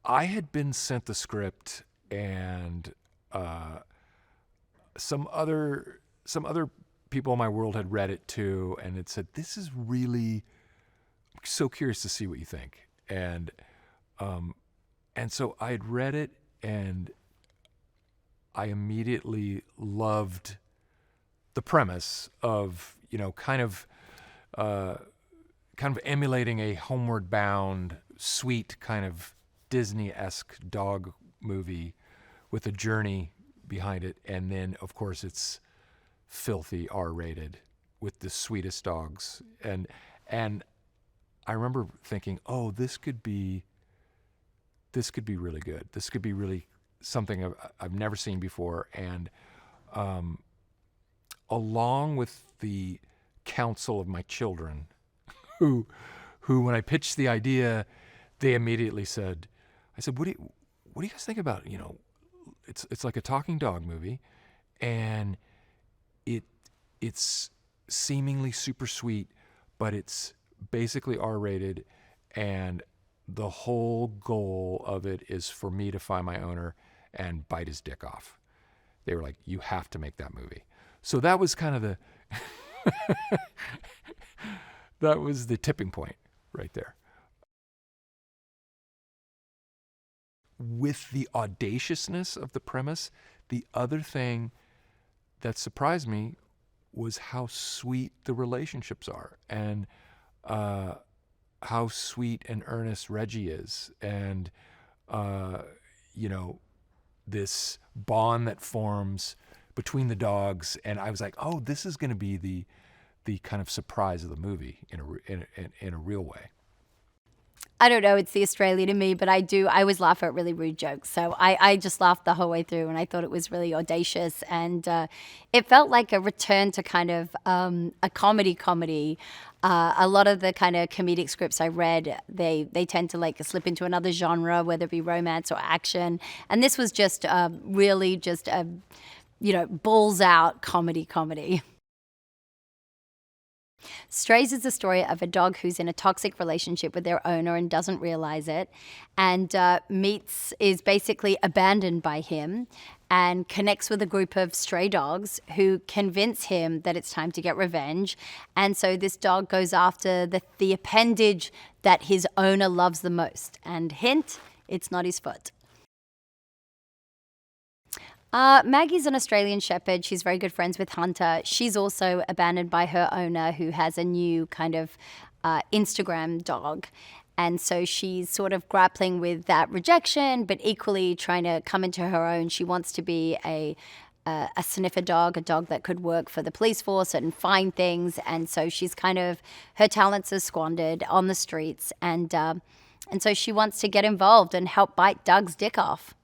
I had been sent the script, and some other people in my world had read it too, and it said, "This is really so curious to see what you think." And so I had read it, and I immediately loved the premise of, kind of emulating a homeward bound, sweet kind of Disney-esque dog movie with a journey behind it. And then, of course, it's filthy R-rated with the sweetest dogs. And I remember thinking, oh, this could be really good. This could be really something I've never seen before. And along with the counsel of my children, who when I pitched the idea, they immediately said, what do you guys think about, it's like a talking dog movie, and it's seemingly super sweet, but it's basically R-rated, and the whole goal of it is for me to find my owner and bite his dick off. They were like, you have to make that movie. So that was kind of the that was the tipping point right there. With the audaciousness of the premise, the other thing that surprised me was how sweet the relationships are, and how sweet and earnest Reggie is, and this bond that forms between the dogs. And I was like, oh, this is going to be the kind of surprise of the movie in a real way. I don't know, it's the Australian in me, but I always laugh at really rude jokes. So I just laughed the whole way through, and I thought it was really audacious. And it felt like a return to kind of a comedy. A lot of the kind of comedic scripts I read, they tend to like slip into another genre, whether it be romance or action. And this was just really just a, balls out comedy. Strays is the story of a dog who's in a toxic relationship with their owner and doesn't realize it, and is basically abandoned by him, and connects with a group of stray dogs who convince him that it's time to get revenge. And so this dog goes after the appendage that his owner loves the most. And hint, it's not his foot. Maggie's an Australian Shepherd. She's very good friends with Hunter. She's also abandoned by her owner, who has a new kind of Instagram dog. And so she's sort of grappling with that rejection, but equally trying to come into her own. She wants to be a sniffer dog, a dog that could work for the police force and find things. And so she's kind of, her talents are squandered on the streets. And so she wants to get involved and help bite Doug's dick off.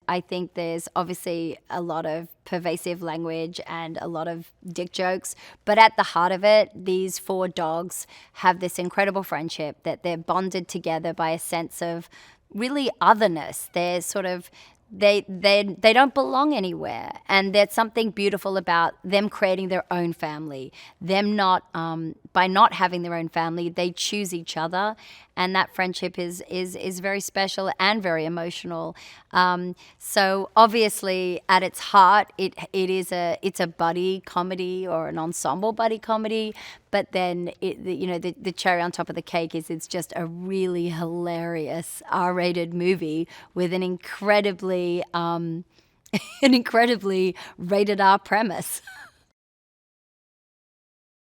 I think there's obviously a lot of pervasive language and a lot of dick jokes, but at the heart of it, these four dogs have this incredible friendship that they're bonded together by a sense of really otherness. They're sort of, they don't belong anywhere, and there's something beautiful about them creating their own family. Them not by not having their own family, they choose each other, and that friendship is very special and very emotional. So obviously, at its heart, it's a buddy comedy or an ensemble buddy comedy. But then the cherry on top of the cake is it's just a really hilarious R-rated movie with an incredibly rated R premise.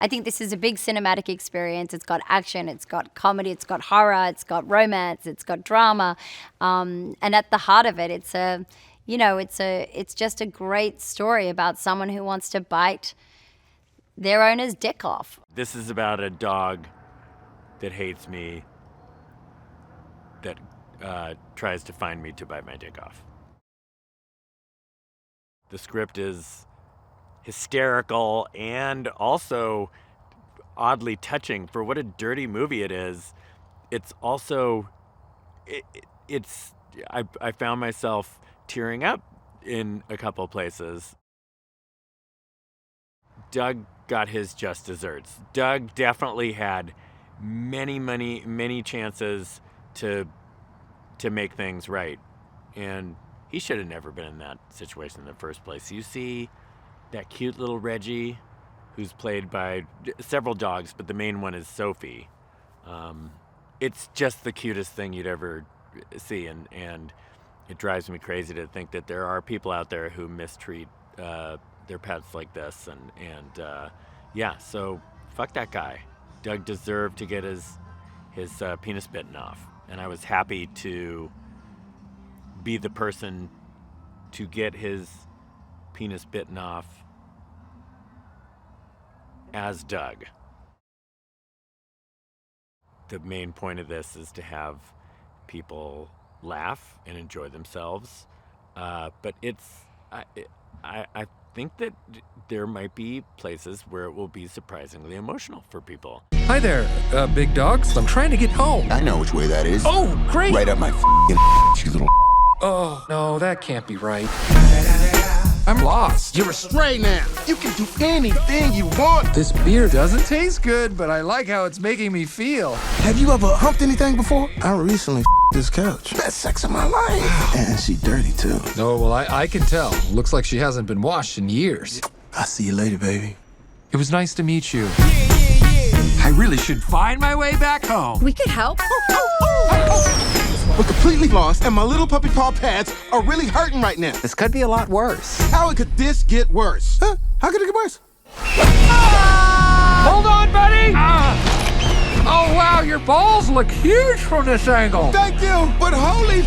I think this is a big cinematic experience. It's got action, it's got comedy, it's got horror, it's got romance, it's got drama, and at the heart of it, it's just a great story about someone who wants to bite their owner's dick off. This is about a dog that hates me, that tries to find me to bite my dick off. The script is hysterical and also oddly touching for what a dirty movie it is. It's also, I found myself tearing up in a couple places. Doug got his just desserts. Doug definitely had many chances to make things right. And he should have never been in that situation in the first place. You see that cute little Reggie, who's played by several dogs, but the main one is Sophie. It's just the cutest thing you'd ever see, and it drives me crazy to think that there are people out there who mistreat their pets like this, and yeah, so fuck that guy. Doug deserved to get his penis bitten off, and I was happy to be the person to get his penis bitten off as Doug. The main point of this is to have people laugh and enjoy themselves, but I think that there might be places where it will be surprisingly emotional for people. Hi there, big dogs. I'm trying to get home. I know which way that is. Oh, great. Right up my you little. Oh, no, that can't be right. I'm lost. You're a stray now. You can do anything you want. This beer doesn't taste good, but I like how it's making me feel. Have you ever humped anything before? I recently this couch. Best sex of my life. And she dirty, too. Oh, well, I can tell. Looks like she hasn't been washed in years. I'll see you later, baby. It was nice to meet you. I really should find my way back home. We could help. We're completely lost, and my little puppy paw pads are really hurting right now. This could be a lot worse. How could this get worse? Huh? How could it get worse? Hold on, buddy! Oh, wow, your balls look huge from this angle. Thank you, but holy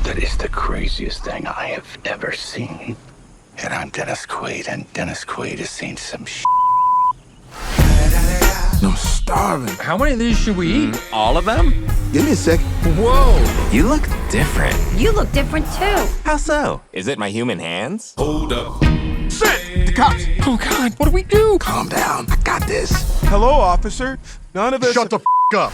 That is the craziest thing I have ever seen. And I'm Dennis Quaid, and Dennis Quaid has seen some I'm starving. How many of these should we eat? All of them? Give me a sec. Whoa! You look different. You look different too. How so? Is it my human hands? Hold up. Sit! The cops! Oh, God, what do we do? Calm down. I got this. Hello, officer. None of us. Shut the up.